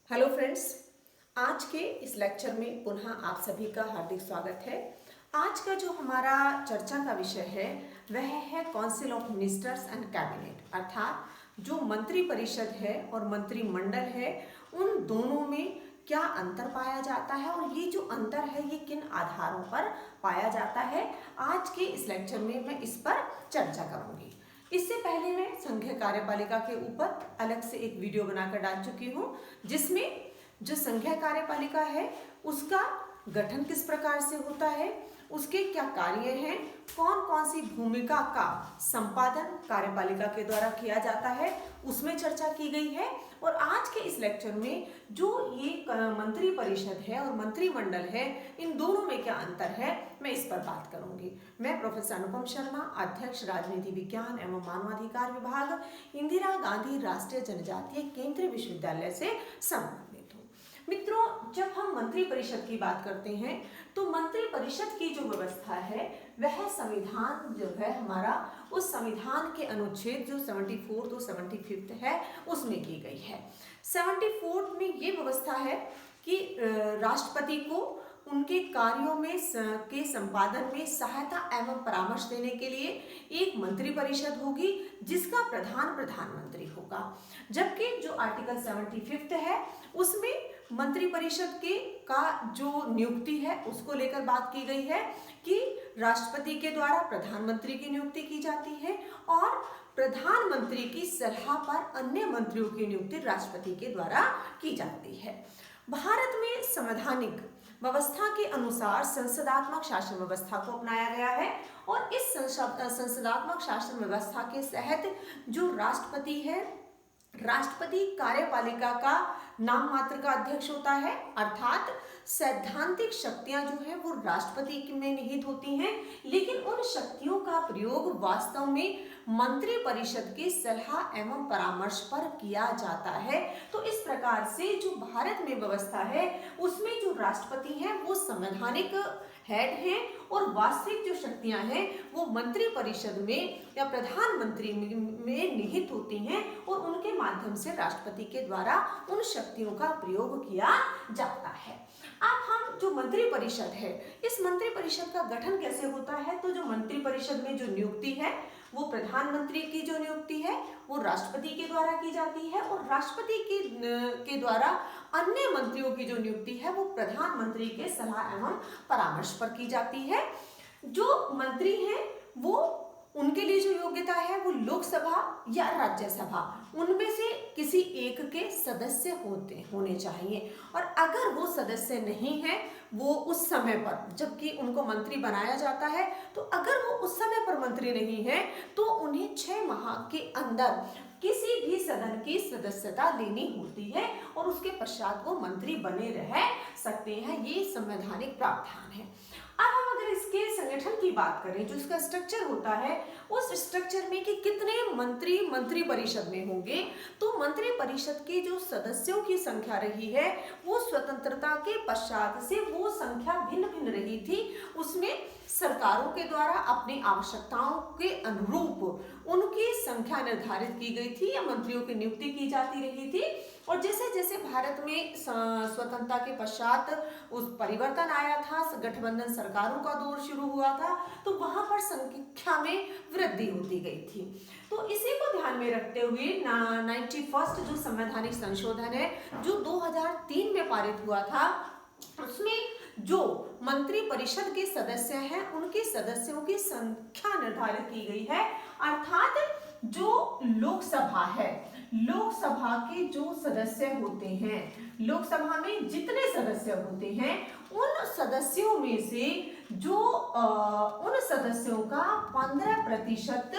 Hello friends, आज के इस लेक्चर में पुनः आप सभी का हार्दिक स्वागत है। आज का जो हमारा चर्चा का विषय है वह है council of ministers and cabinet, अर्थात जो मंत्री परिषद है और मंत्रिमंडल है उन दोनों में क्या अंतर पाया जाता है और ये जो अंतर है ये किन आधारों पर पाया जाता है। आज के इस लेक्चर में मैं इस पर चर्चा करूंगी। इससे पहले मैं संघीय कार्यपालिका के ऊपर अलग से एक वीडियो बनाकर डाल चुकी हूँ, जिसमें जो संघीय कार्यपालिका है उसका गठन किस प्रकार से होता है, उसके क्या कार्य हैं, कौन कौन सी भूमिका का संपादन कार्यपालिका के द्वारा किया जाता है, उसमें चर्चा की गई है। और आज के इस लेक्चर में जो ये मंत्री परिषद है और मंत्रिमंडल है, इन दोनों में क्या अंतर है, मैं इस पर बात करूंगी। मैं प्रोफेसर अनुपम शर्मा, अध्यक्ष राजनीति विज्ञान एवं मानवाधिकार विभाग, इंदिरा गांधी राष्ट्रीय जनजातीय केंद्रीय विश्वविद्यालय से संबंधित हूँ। मित्रों, जब हम मंत्री परिषद की बात करते हैं तो मंत्री परिषद की जो व्यवस्था है वह संविधान जो है हमारा, उस संविधान के अनुच्छेद जो 74 तो 75 है उसमें की गई है। 74 में ये व्यवस्था है कि राष्ट्रपति को उनके कार्यों में के संपादन में सहायता एवं परामर्श देने के लिए एक मंत्री परिषद होगी जिसका प्रधान प्रधानमंत्री होगा। जबकि जो आर्टिकल 75 है उसमें मंत्री परिषद के का जो नियुक्ति है उसको लेकर बात की गई है कि राष्ट्रपति के द्वारा प्रधानमंत्री की नियुक्ति की जाती है और प्रधानमंत्री की सलाह पर अन्य मंत्रियों की नियुक्ति राष्ट्रपति के द्वारा की जाती है। भारत में संवैधानिक व्यवस्था के अनुसार संसदात्मक शासन व्यवस्था को अपनाया गया है और इस संसदात्मक शासन व्यवस्था के तहत जो राष्ट्रपति है, राष्ट्रपति कार्यपालिका का नाम मात्र का अध्यक्ष होता है, अर्थात सैद्धांतिक शक्तियां जो है वो राष्ट्रपति में निहित होती हैं, लेकिन उन शक्तियों का प्रयोग वास्तव में मंत्री परिषद की सलाह एवं परामर्श पर किया जाता है। तो इस प्रकार से जो भारत में व्यवस्था है उसमें जो राष्ट्रपति हैं वो संवैधानिक हेड हैं और वास्तविक जो शक्तियां हैं वो मंत्री परिषद में या प्रधानमंत्री में निहित होती हैं और उनके माध्यम से राष्ट्रपति के द्वारा उन शक्तियों का प्रयोग किया जाता है। अब हम जो मंत्री परिषद है, इस मंत्री परिषद का गठन कैसे होता है, तो जो मंत्री परिषद में जो नियुक्ति है वो प्रधानमंत्री की जो नियुक्ति है वो राष्ट्रपति के द्वारा की जाती है और राष्ट्रपति के द्वारा अन्य मंत्रियों की जो नियुक्ति है वो प्रधानमंत्री के सलाह एवं परामर्श पर की जाती है। जो मंत्री हैं वो उनके लिए जो योग्यता है वो लोकसभा या राज्यसभा उनमें से किसी एक के सदस्य होने चाहिए और अगर वो सदस्य नहीं है वो उस समय पर, जबकि उनको मंत्री बनाया जाता है, तो अगर वो उस समय पर मंत्री नहीं है तो उन्हें 6 माह के अंदर किसी भी सदन की सदस्यता लेनी होती है और उसके पश्चात वो मंत्री बने रह सकते हैं। ये संवैधानिक प्रावधान है। अब हम अगर इसके संगठन की बात करें, जो इसका स्ट्रक्चर होता है, उस स्ट्रक्चर में कि कितने मंत्री मंत्री परिषद में होंगे, तो मंत्री परिषद के जो सदस्यों की संख्या रही है वो स्वतंत्रता के पश्चात से वो संख्या भिन्न भिन्न रही थी। उसमें सरकारों के द्वारा अपनी आवश्यकताओं के अनुरूप उनकी संख्या निर्धारित की गई थी या मंत्रियों की नियुक्ति की जाती रही थी। और जैसे जैसे भारत में स्वतंत्रता के पश्चात उस परिवर्तन आया था, गठबंधन सरकारों का दौर शुरू हुआ था, तो वहां पर संख्या में वृद्धि होती गई थी। तो इसी को ध्यान में रखते हुए 91 जो संवैधानिक संशोधन है जो 2003 में पारित हुआ था, उसमें जो मंत्री परिषद के सदस्य हैं उनके सदस्यों की संख्या निर्धारित की गई है, अर्थात जो लोकसभा है, लोकसभा के जो सदस्य होते हैं, लोकसभा में जितने सदस्य होते हैं उन सदस्यों में से जो उन सदस्यों का 15%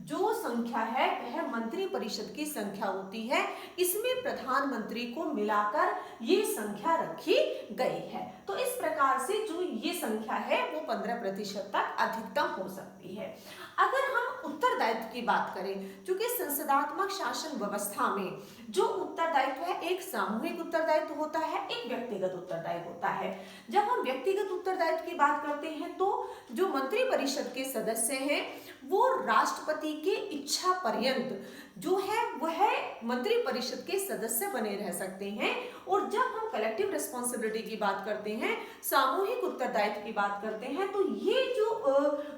जो संख्या है वह मंत्री परिषद की संख्या होती है। इसमें प्रधानमंत्री को मिलाकर ये संख्या रखी गई है। तो इस प्रकार से जो ये संख्या है वो 15% तक अधिकतम हो सकती है। अगर हम उत्तरदायित्व की बात करें, चूंकि संसदात्मक शासन व्यवस्था में जो उत्तरदायित्व है एक सामूहिक उत्तरदायित्व होता है, एक व्यक्तिगत उत्तरदायित्व होता है। जब हम व्यक्तिगत उत्तरदायित्व की बात करते हैं तो जो मंत्री परिषद के सदस्य हैं वो राष्ट्रपति के इच्छा पर्यंत जो है वह मंत्री परिषद के सदस्य बने रह सकते हैं। और जब हम कलेक्टिव रिस्पॉन्सिबिलिटी की बात करते हैं, सामूहिक उत्तरदायित्व की बात करते हैं, तो ये जो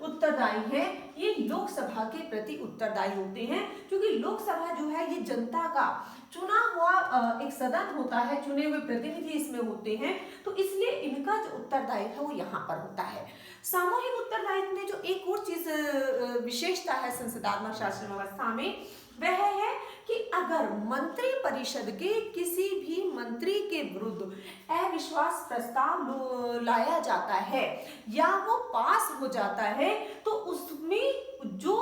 उत्तरदायी है ये लोकसभा के प्रति उत्तरदायी होते हैं, क्योंकि लोकसभा जो है ये जनता का चुना हुआ एक सदन होता है, चुने हुए प्रतिनिधि इसमें होते हैं, तो इसलिए इनका जो उत्तरदायित्व है वो यहाँ पर होता है। सामूहिक उत्तरदायित्व में जो एक और चीज विशेषता है संसदीय शासन व्यवस्था में, वह है कि अगर मंत्री परिषद के किसी भी मंत्री के विरुद्ध अविश्वास प्रस्ताव लाया जाता है या वो पास हो जाता है, तो उसमें जो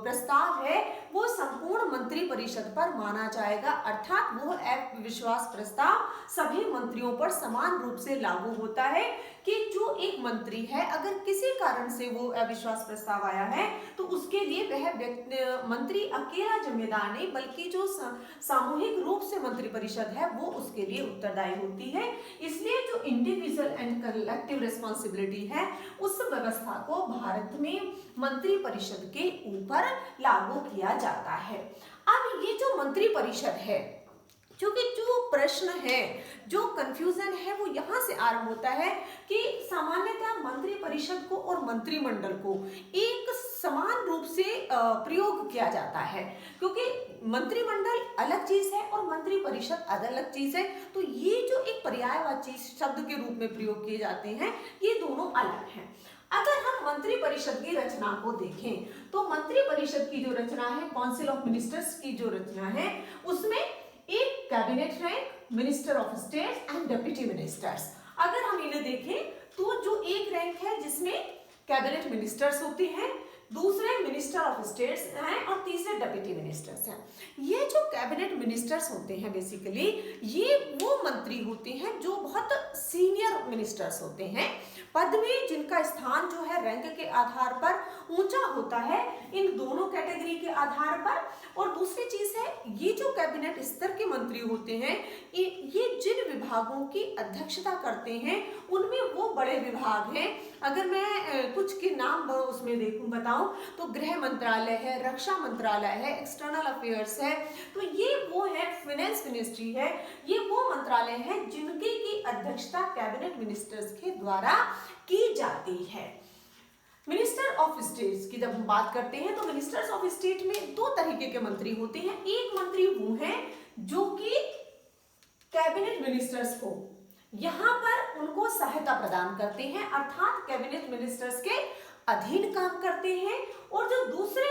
प्रस्ताव है वो संपूर्ण मंत्री परिषद पर माना जाएगा, अर्थात वो अविश्वास प्रस्ताव सभी मंत्रियों पर समान रूप से लागू होता है कि जो एक मंत्री है अगर किसी कारण से वो अविश्वास प्रस्ताव आया है तो उसके लिए वह मंत्री अकेला जिम्मेदार नहीं, बल्कि जो सामूहिक रूप से मंत्री परिषद है वो उसके लिए उत्तरदायी होती है। इसलिए जो इंडिविजुअल एंड कलेक्टिव रिस्पॉन्सिबिलिटी है उस व्यवस्था को भारत में मंत्री परिषद के ऊपर लागू किया जाता है। अब ये जो मंत्री परिषद है, क्योंकि जो प्रश्न है, जो कंफ्यूजन है वो यहाँ से आरंभ होता है कि सामान्यतः मंत्री परिषद को और मंत्रिमंडल को एक समान रूप से प्रयोग किया जाता है, क्योंकि मंत्रिमंडल अलग चीज है और मंत्री परिषद अलग चीज है, तो ये जो एक पर्यायवाची शब्द के रूप में प्रयोग किए जाते हैं ये दोनों अलग हैं। अगर हम मंत्री परिषद की रचना को देखें तो मंत्री परिषद की जो रचना है, काउंसिल ऑफ मिनिस्टर्स की जो रचना है, उसमें एक cabinet rank, minister of state and deputy ministers. अगर हम इन्हें देखें तो जो एक रैंक है जिसमें कैबिनेट मिनिस्टर्स होते हैं, दूसरे मिनिस्टर ऑफ स्टेट्स हैं और तीसरे डिप्टी मिनिस्टर्स हैं। ये जो कैबिनेट मिनिस्टर्स होते हैं बेसिकली ये वो मंत्री होते हैं जो बहुत सीनियर मिनिस्टर्स होते हैं, पद में जिनका स्थान जो है रैंक के आधार पर ऊंचा होता है इन दोनों कैटेगरी के आधार पर। और दूसरी चीज है ये जो कैबिनेट स्तर के मंत्री होते हैं ये जिन विभागों की अध्यक्षता करते हैं उनमें वो बड़े विभाग हैं। अगर मैं कुछ के नाम उसमें बताऊं तो गृह मंत्रालय है, रक्षा मंत्रालय है, एक्सटर्नल अफेयर्स है, तो ये वो है, फाइनेंस मिनिस्ट्री है, ये वो मंत्रालय है जिनकी की अध्यक्षता कैबिनेट मिनिस्टर्स के द्वारा की जाती है। मिनिस्टर ऑफ स्टेट्स की जब हम बात करते हैं तो मिनिस्टर्स ऑफ स्टेट में दो तरीके के मंत्री होते हैं। एक मंत्री वो है जो कि कैबिनेट मिनिस्टर्स को यहां पर उनको सहायता प्रदान करते हैं, अर्थात कैबिनेट मिनिस्टर्स के अधीन काम करते हैं। और जो दूसरे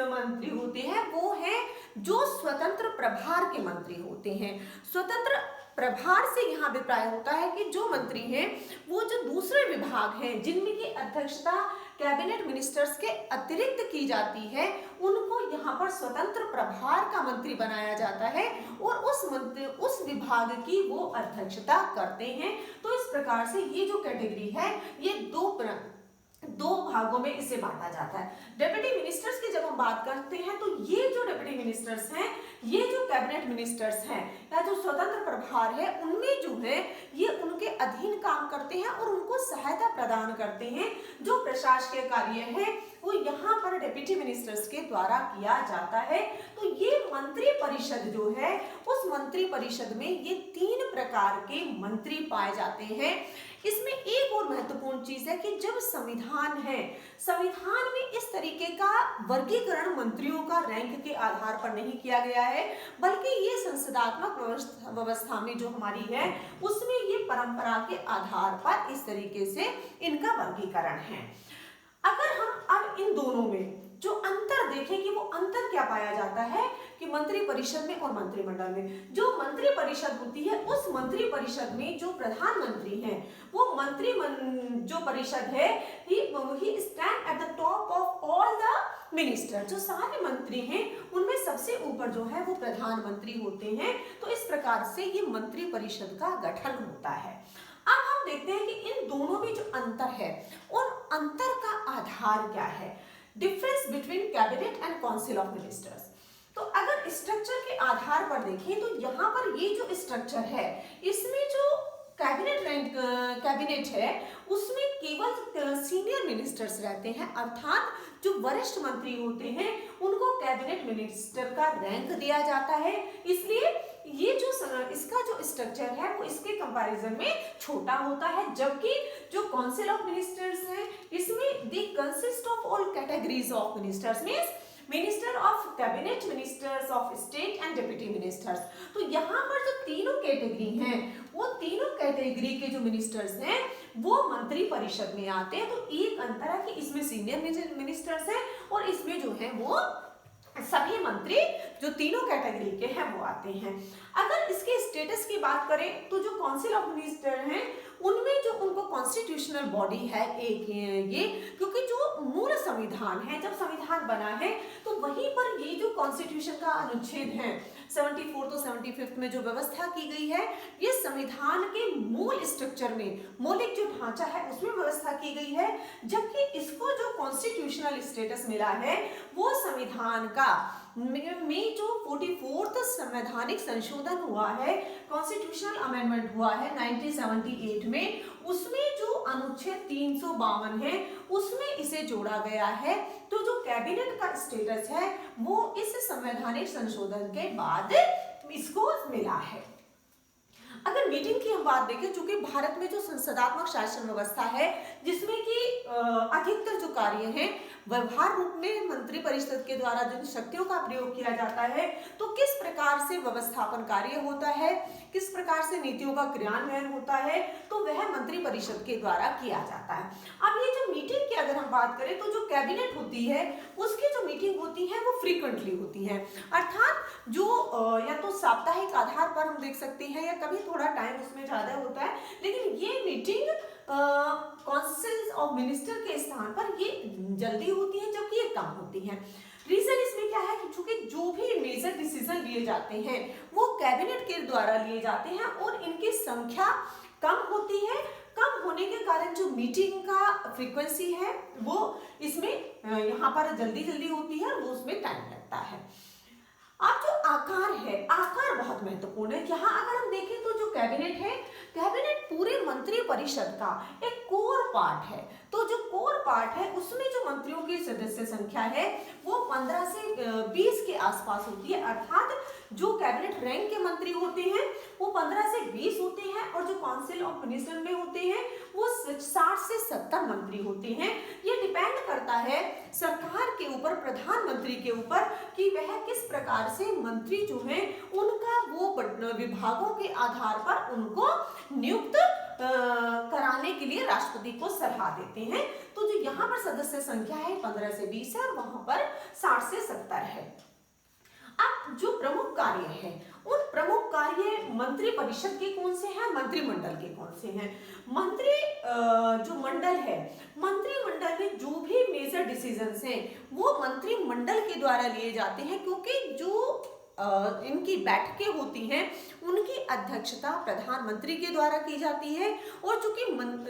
मंत्री होते हैं वो है जो स्वतंत्र प्रभार के मंत्री होते हैं। स्वतंत्र प्रभार से यहाँ अभिप्राय होता है कि जो मंत्री हैं वो जो दूसरे विभाग हैं जिनमें की अध्यक्षता कैबिनेट मिनिस्टर्स के अतिरिक्त की जाती है उनको यहाँ पर स्वतंत्र प्रभार का मंत्री बनाया जाता है और उस विभाग की वो अध्यक्षता करते हैं। तो इस प्रकार से ये जो कैटेगरी है ये दो भागों में इसे बांटा जाता है। डिप्टी मिनिस्टर्स की जब हम बात करते हैं तो ये जो डिप्टी मिनिस्टर्स हैं, ये जो कैबिनेट मिनिस्टर्स हैं या जो स्वतंत्र प्रभार है उनमें जो है ये उनके अधीन काम करते हैं और उनको सहायता प्रदान करते हैं। जो प्रशासकीय कार्य है वो यहाँ पर डिप्टी मिनिस्टर्स के द्वारा किया जाता है। तो ये मंत्री परिषद जो है उस मंत्री परिषद में ये 3 प्रकार के मंत्री पाए जाते हैं। इसमें एक और महत्वपूर्ण चीज है कि जब संविधान है, संविधान में इस तरीके का वर्गीकरण मंत्रियों का रैंक के आधार पर नहीं किया गया है, बल्कि ये संसदात्मक व्यवस्था में जो हमारी है उसमें ये परंपरा के आधार पर इस तरीके से इनका वर्गीकरण है। अगर हम अब इन दोनों में जो अंतर देखें कि वो अंतर क्या पाया जाता है कि मंत्री परिषद में और मंत्रिमंडल में, जो मंत्री परिषद होती है उस मंत्री परिषद में जो प्रधानमंत्री हैं वो जो परिषद है ही stand at the top of all the minister. जो सारे मंत्री हैं उनमें सबसे ऊपर जो है वो प्रधानमंत्री होते हैं। तो इस प्रकार से ये मंत्री परिषद का गठन होता है। अब हम देखते हैं कि इन दोनों में जो अंतर है उन अंतर का आधार क्या है, difference between cabinet and council of ministers. तो अगर स्ट्रक्चर के आधार पर देखें तो यहाँ पर ये जो स्ट्रक्चर है इसमें जो कैबिनेट है उसमें केवल सीनियर मिनिस्टर्स रहते हैं, अर्थात जो वरिष्ठ मंत्री होते हैं उनको कैबिनेट मिनिस्टर का रैंक दिया जाता है। इसलिए ये जो इसका जो स्ट्रक्चर है वो इसके कंपैरिजन में छोटा होता है, जबकि जो काउंसिल ऑफ मिनिस्टर्स है इसमें they consist of all categories of ministers, means minister of cabinet, ministers of state and deputy ministers. तो यहाँ पर जो तीनों कैटेगरी हैं वो तीनों कैटेगरी के जो मिनिस्टर्स हैं वो मंत्री परिषद में आते हैं। तो एक अंतर है कि इसमें सीनियर मिनिस्टर्स हैं और इसमें जो है वो सभी मंत्री जो तीनों कैटेगरी के हैं वो आते हैं। अगर इसके स्टेटस की बात करें तो जो काउंसिल ऑफ मिनिस्टर हैं उनमें जो उनको कॉन्स्टिट्यूशनल बॉडी है एक ये, क्योंकि जो मूल संविधान है, जब संविधान बना है तो वहीं पर ये जो कॉन्स्टिट्यूशन का अनुच्छेद है 74 तो 75 में जो व्यवस्था की गई है ये संविधान के मूल स्ट्रक्चर में, मौलिक जो ढांचा है उसमें व्यवस्था की गई है। जबकि इसको जो कॉन्स्टिट्यूशनल स्टेटस मिला है वो संविधान का में जो 44th संवैधानिक संशोधन हुआ है, कॉन्स्टिट्यूशनल अमेंडमेंट हुआ है 1978 में, उसमें जो अनुच्छेद 352 है उसमें इसे जोड़ा गया है। तो जो कैबिनेट का स्टेटस है वो इस संवैधानिक संशोधन के बाद इसको मिला है। अगर मीटिंग की हम बात देखें, चूंकि भारत में जो संसदात्मक शासन व्यवस्था है जिसमें कि अधिकतर जो कार्य हैं व्यवहार रूप में मंत्री परिषद के द्वारा जिन शक्तियों का प्रयोग किया जाता है, तो किस प्रकार से व्यवस्थापन कार्य होता है, किस प्रकार से नीतियों का क्रियान्वयन होता है, तो वह मंत्री परिषद के द्वारा किया जाता है। अब ये जो मीटिंग की अगर हम बात करें तो जो कैबिनेट होती है उसकी जो मीटिंग होती है वो फ्रीक्वेंटली होती है, अर्थात जो या तो साप्ताहिक आधार पर हम देख सकते हैं या कभी थोड़ा टाइम उसमें ज्यादा होता है, लेकिन ये मीटिंग काउंसिल ऑफ मिनिस्टर के स्थान पर ये जल्दी होती है जबकि ये कम होती है। रीजन इसमें क्या है कि चूंकि जो भी मेजर डिसीजन लिए जाते हैं वो कैबिनेट के द्वारा लिए जाते हैं और इनकी संख्या कम होती है। कम होने के कारण जो मीटिंग का फ्रीक्वेंसी है वो इसमें यहाँ पर जल्दी जल्दी होती है, वो उसमें टाइम लगता है। अब जो आकार है, आकार बहुत महत्वपूर्ण है। यहाँ अगर हम देखें तो जो कैबिनेट है, कैबिनेट पूरे मंत्री परिषद का एक कोर पार्ट है। तो जो कोर पार्ट है उसमें जो मंत्रियों की सदस्य संख्या है वो 15 से 20 के आसपास होती है, अर्थात जो कैबिनेट रैंक के मंत्री होते हैं वो 15 से 20 होते हैं और जो काउंसिल ऑफ मिनिस्टर में होते हैं वो 60 से 70 मंत्री होते हैं। ये डिपेंड करता है सरकार के ऊपर, प्रधानमंत्री के ऊपर कि वह किस प्रकार से मंत्री जो हैं उनका वो विभागों के आधार पर उनको नियुक्त कराने के लिए राष्ट्रपति को सलाह देते हैं। तो जो यहाँ पर सदस्य संख्या है 15 से 20 है और वहां पर 60 से 70 है। अब जो प्रमुख कार्य है उन प्रमुख कार्य मंत्री परिषद के कौन से हैं, मंत्रिमंडल के कौन से हैं। मंत्री जो मंडल है, मंत्रिमंडल में जो भी मेजर डिसीजंस हैं वो मंत्रिमंडल के द्वारा लिए जाते हैं, क्योंकि जो इनकी बैठकें होती हैं उनकी अध्यक्षता प्रधानमंत्री के द्वारा की जाती है और चूंकि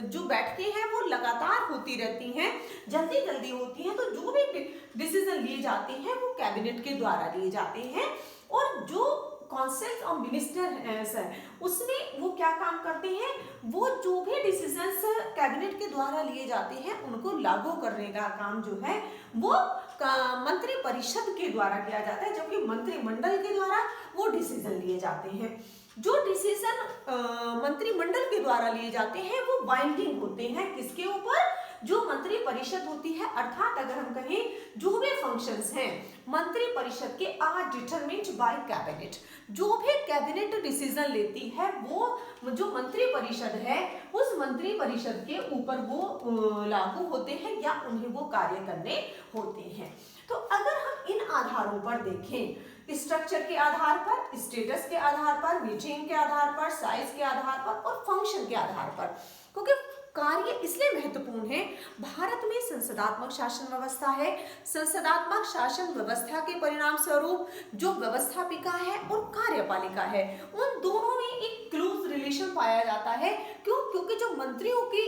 जो बैठकें हैं वो लगातार होती रहती हैं, जल्दी जल्दी होती हैं, तो जो भी डिसीजन लिए जाते हैं वो कैबिनेट के द्वारा लिए जाते हैं। और जो काउंसिल ऑफ मिनिस्टर्स है उसमें वो क्या काम करते हैं, वो जो भी डिसीजंस कैबिनेट के द्वारा लिए जाते हैं उनको लागू करने का काम जो है वो मंत्री परिषद के द्वारा किया जाता है, जबकि मंत्रिमंडल के द्वारा वो डिसीजन लिए जाते हैं। जो डिसीजन मंत्रिमंडल के द्वारा लिए जाते हैं वो बाइंडिंग होते हैं किसके ऊपर, जो मंत्री परिषद होती है, अर्थात अगर हम कहें जो भी फंक्शंस हैं मंत्री परिषद के आर डिटरमिन्ड बाय कैबिनेट। जो भी कैबिनेट डिसीजन लेती है वो जो मंत्री परिषद है उस मंत्री परिषद के ऊपर वो लागू होते हैं या उन्हें वो कार्य करने होते हैं। तो अगर हम इन आधारों पर देखें, स्ट्रक्चर के आधार पर, स्टेटस के आधार पर, मीटिंग के आधार पर, साइज के आधार पर और फंक्शन के आधार पर, क्योंकि कार्य इसलिए महत्वपूर्ण है, भारत में संसदात्मक शासन व्यवस्था है। संसदात्मक शासन व्यवस्था के परिणाम स्वरूप जो व्यवस्थापिका है और कार्यपालिका है उन दोनों में एक क्लोज रिलेशन पाया जाता है। क्यों? क्योंकि जो मंत्रियों की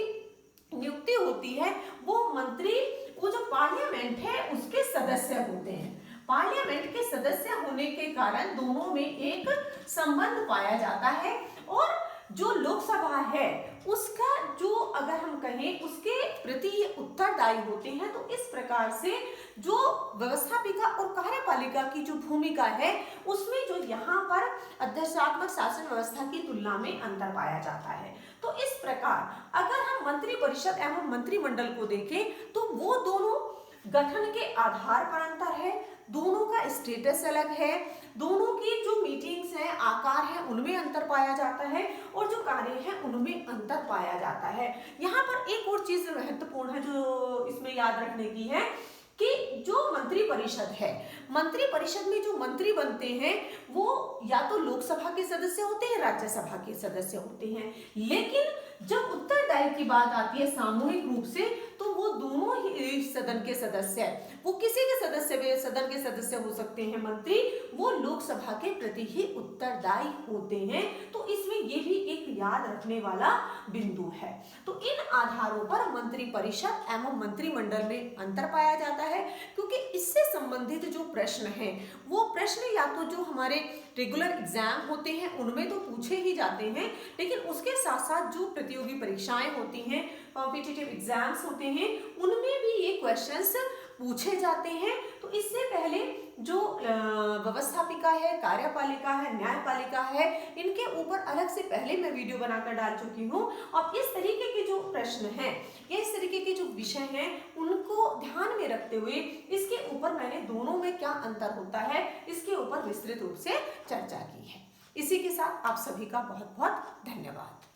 नियुक्ति होती है वो मंत्री वो जो पार्लियामेंट है उसके सदस्य होते हैं। पार्लियामेंट के सदस्य होने के कारण दोनों में एक संबंध पाया जाता है। और जो लोकसभा है उसका जो अगर हम कहें उसके प्रति ये उत्तरदायी होते हैं। तो इस प्रकार से जो व्यवस्थापिका और कार्यपालिका की जो भूमिका है उसमें जो यहाँ पर अध्यक्षात्मक शासन व्यवस्था की तुलना में अंतर पाया जाता है। तो इस प्रकार अगर हम मंत्री परिषद एवं मंत्रिमंडल को देखें तो वो दोनों गठन के आधार पर अंतर है, दोनों का स्टेटस अलग है, दोनों की जो मीटिंग्स हैं, आकार है, उनमें अंतर पाया जाता है और जो कार्य है उनमें अंतर पाया जाता है। यहाँ पर एक और चीज महत्वपूर्ण है जो इसमें याद रखने की है कि जो मंत्री परिषद है, मंत्री परिषद में जो मंत्री बनते हैं वो या तो लोकसभा के सदस्य होते हैं, राज्यसभा के सदस्य होते हैं, लेकिन जब उत्तरदायी की बात आती है सामूहिक रूप से तो वो दोनों ही सदन के सदस्य हैं। वो किसी के सदस्य सदन के सदस्य हो सकते हैं मंत्री, वो लोकसभा के प्रति ही उत्तरदायी होते हैं। तो इसमें ये भी एक याद रखने वाला बिंदु है। तो इन आधारों पर मंत्री परिषद एवं मंत्रिमंडल में अंतर पाया जाता है, क्योंकि इससे संबंधित जो प्रश्न हैं वो प्रश्न या तो जो हमारे रेगुलर एग्जाम होते हैं उनमें तो पूछे ही जाते हैं, लेकिन उसके साथ साथ जो प्रतियोगी परीक्षाएं होती हैं, कॉम्पिटिटिव एग्जाम्स होते हैं, उनमें भी ये क्वेश्चंस पूछे जाते हैं। तो इससे पहले जो व्यवस्थापिका है, कार्यपालिका है, न्यायपालिका है, इनके ऊपर अलग से पहले मैं वीडियो बनाकर डाल चुकी हूँ। और इस तरीके के जो प्रश्न हैं या इस तरीके के जो विषय हैं उनको ध्यान में रखते हुए इसके ऊपर मैंने दोनों में क्या अंतर होता है इसके ऊपर विस्तृत रूप से चर्चा की है। इसी के साथ आप सभी का बहुत बहुत धन्यवाद।